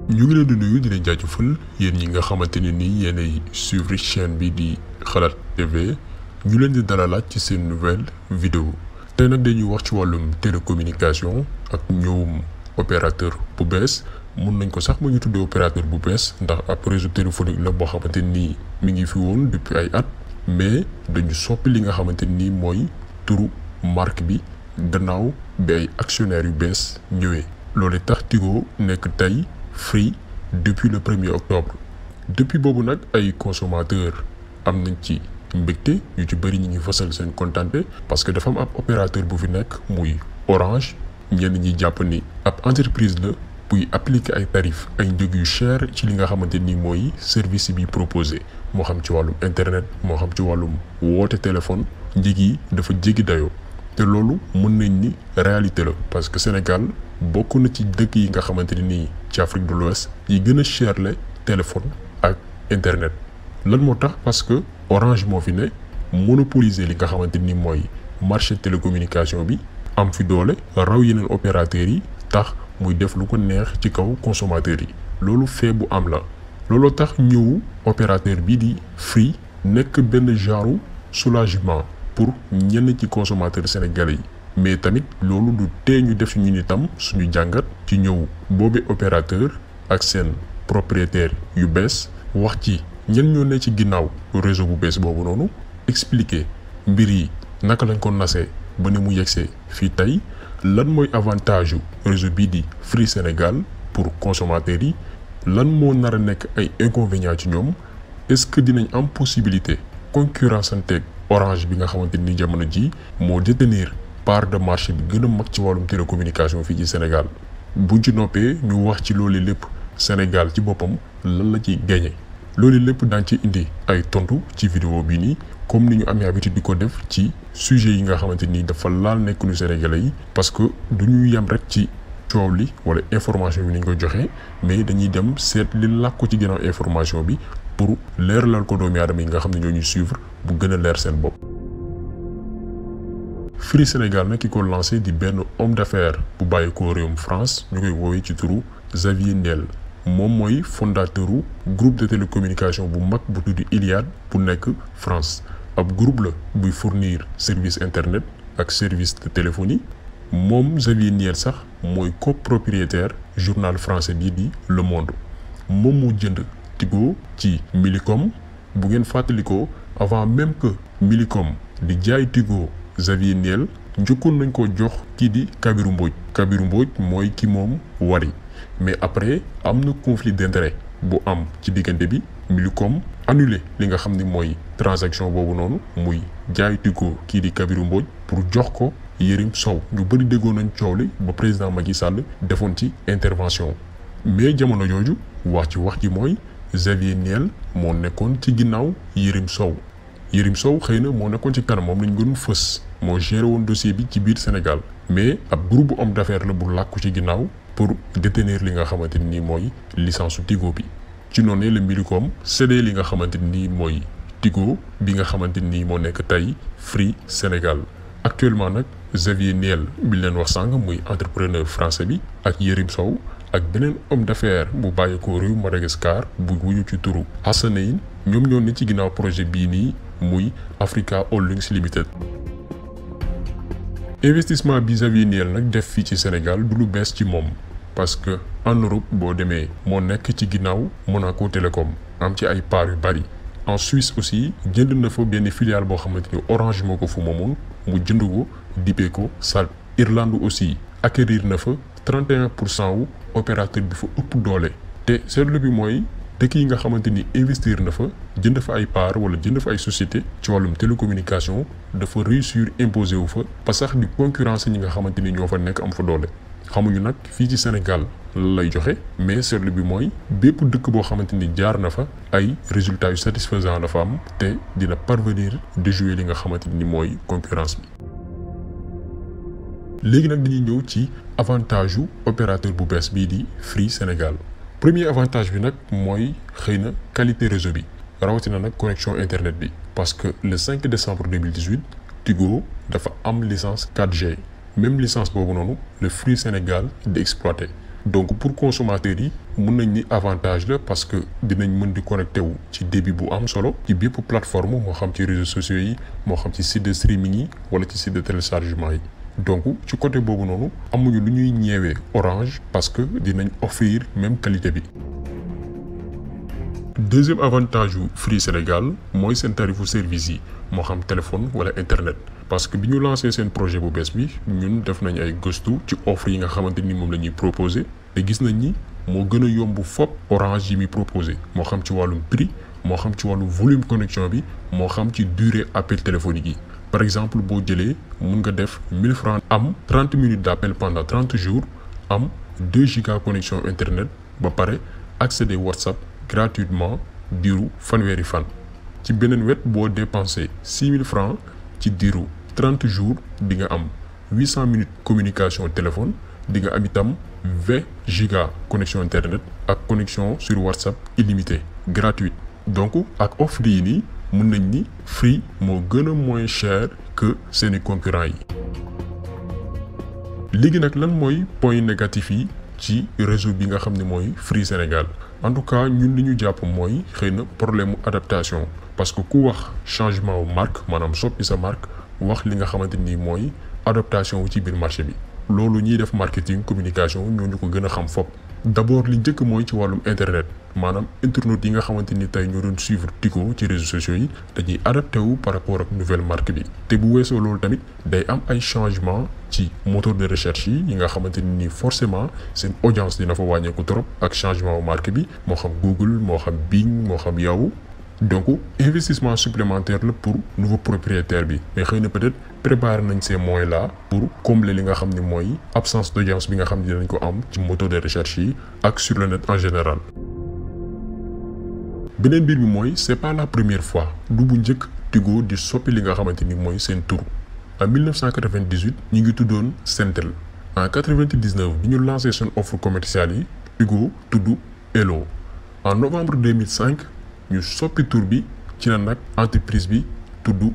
ñu ngi leen di nuyu di leen jaajëfal yéen ñi nga xamante ne nii yéenay suivre chaîne bi di Xalaat TV ñu leen di dalalaat ci seen nouvelle vidéo tey nag dañuy wax ci wàllum télécommunication ak ñëwum opérateur bu bees mun nañ ko sax mu ñu tuddee opérateur bu bees ndax ab réseau téléphonique la boo xamante nii mi ngi fi woon depuis ay at mais dañu soppi li nga xamante nii mooy turu marque bi gannaaw bi ay actionnaires yu bees ñëwee loolu tax Tigo nekk tey Free depuis le 1er octobre depuis boobu nag ay consommateurs am nañ ci mbégte ñu ci bëri ñi ngi fasal seen kontante parce que dafa am ab opérateur bu fi nekk muy Orange ñenn ñi jàpp ni ab entreprise la buy appliquer ay tarifs ay njëg yu cher ci li nga xamante ni mooy service bi proposé moo xam ci wàllum internet moo xam ci wàllum woote téléphone njëg yi dafa jéggi dayoo te loolu mën nañ ni réalité la parce que Sénégal bokk na ci dëkk yi nga xamante ni nii ci Afrique de l'Ouest yi gën a cher le téléphone ak internet lan moo tax parce que Orange moo fi ne monopoliser li nga xamante ni mooy marché télécommunication bi am fi doole raw yeneen opérateurs yi tax muy def lu ko neex ci kaw consommateurs yi loolu fee bu am la looloo tax ñëw opérateur bii di Free nekk benn genre soulagement pour ñenn ci consommateurs sénégalais yi mais tamit loolu du tee ñu def ñu itam suñu jàngat ci ñëw boobe opérateur ak seen propriétaire yu bees wax ci ñen ñoo ne ci ginnaaw réseau bu bees boobu noonu expliquer mbir yi naka lañ ko nasee ba ne mu yegsee fii tey lan mooy avantage yu réseau bii di Free Sénégal pour consommateurs yi lan moo nar a nekk ay inconvénients ci ñoom est-ce que dinañ am possibilité concurrence anteeg Orange bi nga xamante ni jamono ji moo détenir part de marché bi gën a mag ci wàllum télécommunication fii ci Sénégal buñ ci noppee ñu wax ci loolu lépp Sénégal ci boppam lan la ciy gagné loolu lépp daan ci indi ay tontu ci vidéo bi nii comme ni ñu amee habitude di ko def ci sujet yi nga xamante ni dafa laal nekkunu Sénégalais yi parce que du ñu yem rek ci coow li wala information bi ni ñu ko joxee mais dañuy dem seet li làkku ci ginnaaw information bi pour leeralal ko doomi aadama yi nga xam ne ñoo ñuy suivre bu gën a leer seen bopp. Free Sénégal nag ki ko lancé di benn homme d'affaires bu bàyyi ko réewum France ñu koy woowee ci turu Xavier Niel moom mooy fondateur u groupe de télécommunication bu mag bu tuddi Iliad bu nekk France ab groupe la buy fournir service internet ak service de téléphonie moom Xavier Niel sax mooy copropriétaire journal français bii di Le Monde moom moo jënd Tigo ci Millicom bu ngeen fàttalikoo avant même que Millicom di jaay Tigo Xavier Niel njëkkoon nañ ko jox kii di Kabirou Mbodj mooy ki moom Wari mais après am na conflit d'intérêt bu am ci diggante bi Millicom annulé li nga xam ni mooy transaction boobu noonu muy jaay Tigo kii di Kabirou Mbodj pour jox ko Yérim Sow ñu bëri déggoon nañ coow li ba président Macky Sall defoon ci intervention mais jamono jooju wax ji mooy Xavier Niel moo nekkoon ci ginnaaw Yérim Sow xëy na moo nekkoon ci kanam moom lañ gën fës moo géré woon dossier bi ci biir Sénégal mais ab groupe homme d'affaires la bu làkku ci ginnaaw pour détenir li nga xamante ni mooy licence su Tigo bi ci noonu la Millicom cédé li nga xamante ni mooy Tigo bi nga xamante ni moo nekk tey Free Sénégal actuellement nag Xavier Niel bi leen wax sànq muy entrepreneur français bi ak Yérim Sow ak beneen homme d'affaires bu bàyyeekoo réew Madagascar bu wuyu ci turu Hassanein ñoom ñoo ne ci ginnaaw projet bii nii muy Africa Holdings Limited. investissement bi Xavier Niel nag def fii ci Sénégal du lu bees ci moom parce que en Europe boo demee moo nekk ci ginnaaw Monaco Télécom am ci ay parts yu bari en Suisse aussi jënd na fa benn filiale boo xamante ni Orange moo ko fu moomoon mu jënd ko dippee ko Salt. Irlande aussi acquérir na fa 31% wu opérateur bi fa ëpp doole te seetlu bi mooy dëkk yi nga xamante ni investir na fa jënd fa ay part wala jënd fa ay société ci wàllum télécommunication dafa réussir imposer wu fa ba sax di concurrence ñi nga xamante ni ñoo fa nekk am fa doole xamuñu nag fii ci Sénégal la lay joxe mais seetlu bi mooy bépp dëkk boo xamante ni jaar na fa ay résultats yu satisfaisant la fa am te dina parvenir déjouer li nga xamante ni mooy concurrence bi. léegi nag dañuy ñëw ci avantage yu opérateur bu bees bii di Free Sénégal premier avantage bi nag mooy xëy na qualité réseau bi rawatina nag connexion internet bi parce que le 5 décembre 2018 Tigo dafa am licence 4G même licence boobu noonu le Free Sénégal di exploité donc pour consommateurs yi mën nañ ni avantage la parce que dinañ mën di connecté wu ci débit bu am solo ci bépp plateforme moo xam ci réseaux sociaux yi moo xam ci site de streaming yi wala ci site de téléchargement yi. donc ci côté boobu noonu amuñu lu ñuy ñeewee Orange parce que dinañ offrir même qualité bi. deuxième avantage yu Free Sénégal mooy seen tarifu service yi moo xam téléphone wala internet parce que bi ñu lancé seen projet bu bees bi ñun def nañ ay gëstu ci offre yi nga xamante ni moom la ñuy proposé te gis nañ ni moo gën a yomb fop Orange yi muy proposé moo xam ci wàllum prix moo xam ci wàllu volume connexion bi moo xam ci durée appel téléphonique yi. par exemple boo jëlee mun nga def 1000 francs am 30 minutes d'appel pendant 30 jours am 2 giga connexion internet ba pare accéder WhatsApp gratuitement diiru fanweeri fan. ci beneen wet boo dépensé 6000 francs ci diiru 30 jours di nga am 800 minutes communication téléphone di nga am itam 20 giga connexion internet ak connexion sur WhatsApp illimité gratuite. donc ak offre yi nii mën nañ ni Free moo gën a moins cher que seeni concurrents yi. léegi nag lan mooy point négatif yi ci réseau bi nga xam ne mooy Free Sénégal en tout cas ñun li ñu jàpp mooy xëy na problème mu adaptation parce que ku wax changement wu marque maanaam soppi sa marque wax li nga xamante ni mooy adaptation wu ci biir marché bi loolu ñiy def marketing communication ñooñu ko gën a xam fop d'abord li njëkk mooy ci wàllum internet maanaam internautes yi nga xamante ni tey ñoo doon suivre Tigo ci réseaux sociaux yi dañuy adapté wu par rapport ak nouvelle marque bi te bu weesoo loolu tamit day am ay changement ci moteur de recherche yi nga xamante ni forcément seen audience dina fa wàññeeku trop ak changement wu marque bi moo xam Google moo xam Bing moo xam Yahoo. donc investissement supplémentaire la pour nouveau propriétaire bi mais xëy na peut-être préparer nañ ces moyens là pour combler li nga xam ne mooy absence d'audience bi nga xam ne dinañ ko am ci moteur de recherche yi ak sur le net en général. beneen mbir bi mooy c'est pas la première fois du bu njëkk Tigo di soppi li nga xamante ni mooy seen tur en 1998 ñu ngi tuddoon Sentel en 99 bi ñu lancé seen offre commerciale yi Tigo tudd Hello en novembre 2005 ñu soppi tur bi ci la nag entreprise bi tudd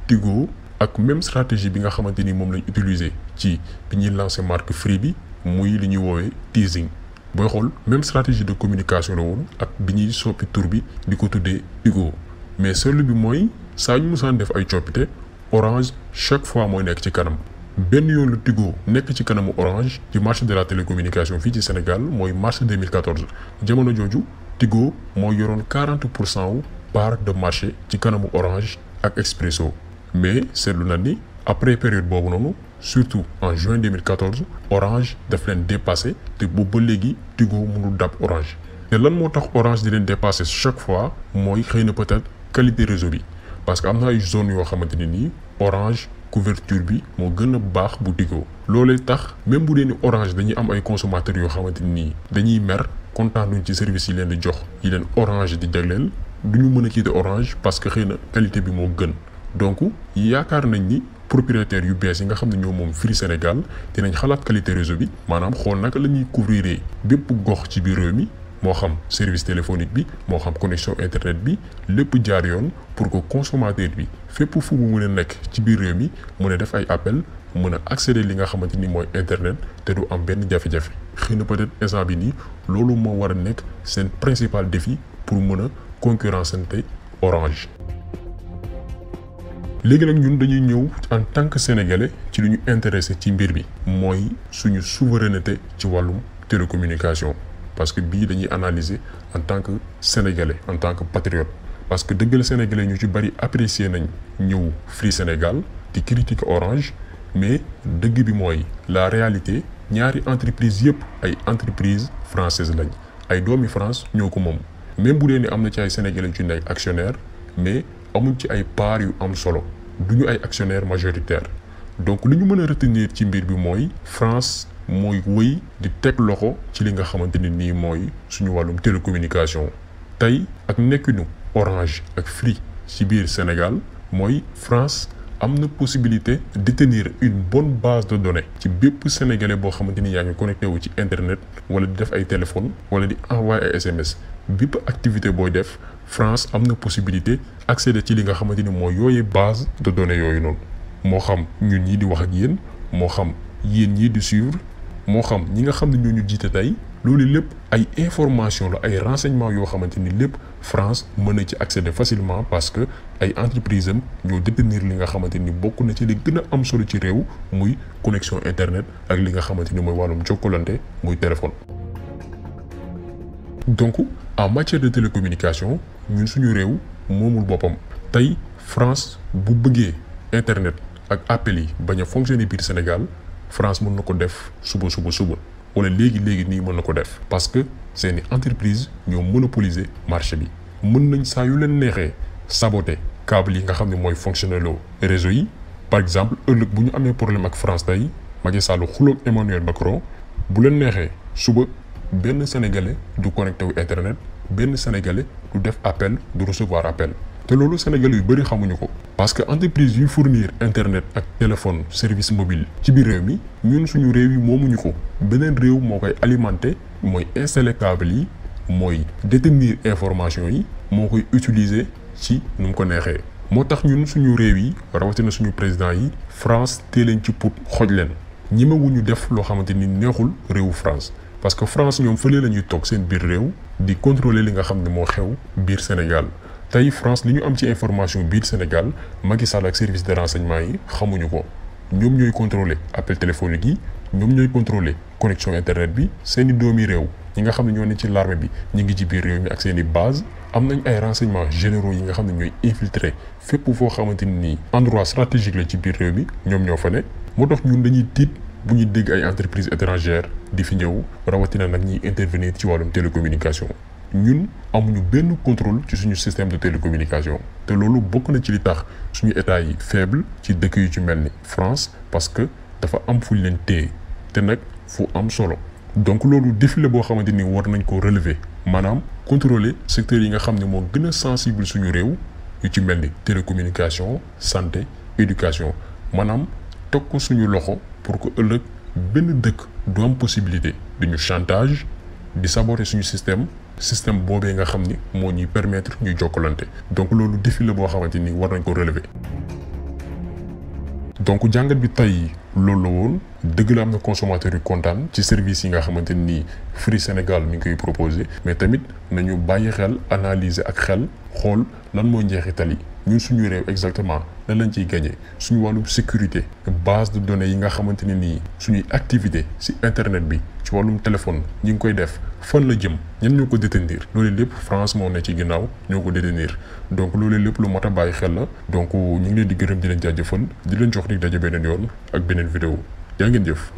Tigo ak même stratégie bi nga xamante ni moom lañ utiliser ci bi ñuy lancé marque Free bi muy li ñuy woowee teasing booy xool même stratégie de communication la woon ak bi ñuy soppi tur bi di ko tuddee Tigo mais seetlu bi mooy saa ñu musaan def ay coppite Orange chaque fois mooy nekk ci kanam benn yoon lu Tigo nekk ci kanamu Orange ci marché de la télécommunication fii ci Sénégal mooy mars 2014 jamono jooju Tigo moo yoroon 40% wu part de marché ci kanamu Orange ak Expresso mais seetlu na ni après période boobu noonu surtout en juin 2014 Orange daf leen dépassé te boobu ba léegi Tigo mënul dab Orange te lan moo tax Orange di leen dépassé chaque fois mooy xëy na peut-être qualité réseau bi parce que am na ay zones yoo xamante ne nii Orange couverture bi moo gën a baax bu Tigo loolee tax même bu dee ni Orange dañuy am ay consommateurs yoo xamante ni dañuy mer kontaan duñ ci service yi leen di jox yi leen Orange di jagleel duñu mën a quitter Orange parce que xëy na qualité bi moo gën donc yaakaar nañ ni propriétaires yu bees yi nga xam ne ñoo moom Free Sénégal dinañ xalaat qualité réseau bi maanaam xool naka la ñuy couvrir bépp gox ci biir réew mi moo xam service téléphonique bi moo xam connexion internet bi lépp jaar yoon pour que consommateur bi fépp fu mu mën a nekk ci biir réew mi mën a def ay appel mën a accéder li nga xamante ni mooy internet te du am benn jafe-jafe xëy na peut-être instant bi nii loolu moo war a nekk seen principal défi pour mën a concurrencer Orange. léegi nag ñun dañuy ñëw en tant que sénégalais ci lu ñu intéressé ci mbir bi mooy suñu souveraineté ci wàllum télécommunication parce que bii dañuy analyser en tant que sénégalais en tant que patriote parce que dëgg la sénégalais ñu ci bari apprécier nañ ñëw Free Sénégal di critiquer Orange mais dëgg bi mooy la réalité ñaari entreprise yëpp ay entreprise française lañ ay doomi France ñoo ko moom même bu dee ni am na ci ay sénégalais yu ci nekk actionnaire mais amuñ ci ay parts yu am solo duñu ay actionnaire majoritaire donc li ñu mën a retenir ci mbir bi mooy France mooy wëy di teg loxo ci li nga xamante ni nii mooy suñu wàllum télécommunication tey ak nekkinu Orange ak Free ci biir Sénégal mooy France am na possibilité détenir une bonne base de données ci bépp sénégalais boo xamante ni yaa ngi connecté wu ci internet wala di def ay téléphone wala di envoyer ay SMS bépp activité booy def France am na possibilité accéder ci li nga xamante ni mooy yooyee base de données yooyu noonu moo xam ñun ñii di wax ak yéen moo xam yéen ñii di suivre moo xam ñi nga xam ne ñoo ñu jiite tey loolu lépp ay information la ay renseignements yoo xamante ni lépp France mën na ci accéder facilement parce que ay entreprises am ñoo détenir li nga xamante ni bokk na ci li gën a am solo ci réew muy connexion internet ak li nga xamante ni mooy wàllum jokkalante muy téléphone. donc en matière de télécommunication ñun suñu réew moomul boppam tey France bu bëggee internet ak appel yi bañ a fonctionner biir Sénégal France mën na ko def suba wala léegi nii mën na ko def parce que seeni entreprise ñoo monopoliser marché bi mën nañ saa yu leen neexee saboter câble yi nga xam ne mooy fonctionner loo réseau yi. par exemple ëllëg bu ñu amee problème ak France tey Macky Sall xuloog Emmanuel Macron bu leen neexee suba benn sénégalais du connecté wu internet benn sénégalais du def appel du recevoir appel te loolu sénégalais yu bëri xamuñu ko. parce que entreprise yuy fournir internet ak téléphone service mobile ci biir réew mi ñun suñu réew yi moomuñu ko beneen réew moo koy alimenter mooy installer câble yi mooy détenir information yi moo koy utiliser ci nu mu ko neexee. moo tax ñun suñu réew yi rawatina suñu président yi France tee leen ci put xoj leen ñemewuñu def loo xamante ni neexul réewu France parce que France ñoom fële la ñuy toog seen biir réew di contrôler li nga xam ne moo xew biir Sénégal. tey France li ñu am ci information biir Sénégal Macky Sall ak service de renseignement yi xamuñu ko ñoom ñooy contrôler appel téléphonique yi ñoom ñooy contrôler connexion internet bi seeni doomi réew ñi nga xam ne ñoo ne ci l'armée bi ñu ngi ci biir réew mi ak seeni base am nañ ay renseignements généraux yi nga xam ne ñooy infiltrer fépp foo xamante ni endroit stratégique la ci biir réew mi ñoom ñoo fa ne. moo tax ñun dañuy tiit bu ñuy dégg ay entreprises étrangères di fi ñëw rawatina nag ñiy intervenir ci wàllum télécommunication. ñun amuñu benn contrôle ci suñu système de télécommunication te loolu bokk na ci li tax suñu état yi faible ci dëkk yu ci mel ni France parce que dafa am fuñ leen téye te nag fu am solo. donc loolu défi la boo xamante ni war nañ ko relever maanaam contrôler secteurs yi nga xam ne moo gën a sensible suñu réew yu ci mel ni télécommunication santé éducation maanaam teg ko suñu loxo pour que ëllëg benn dëkk du am possibilité duñu chantage di saboter suñu système boobee nga xam ni moo ñuy permettre ñuy jokkalante donc loolu défi la boo xamante ni war nañ ko relever. donc jàngat bi tey loolu la woon dëgg la am na consommateurs yu kontaan ci service yi nga xamante ni Free Sénégal mi ngi koy proposé mais tamit nañu bàyyi xel analyser ak xel xool lan mooy njeexital yi ñun suñu réew exactement lan lañ ciy gagné suñu wàllum sécurité base de données yi nga xamante ne nii suñuy activité ci internet bi ci wàllum téléphone ñi ngi koy def fan la jëm ñan ñoo ko détenir loolu lépp France moo ne ci ginnaaw ñoo ko détenir donc loolu lépp lu mat a bàyyi xel la donc ñu ngi leen di gërëm di leen jaajëfal di leen jox dig daje beneen yoon ak beneen vidéo yaa ngeen jëf.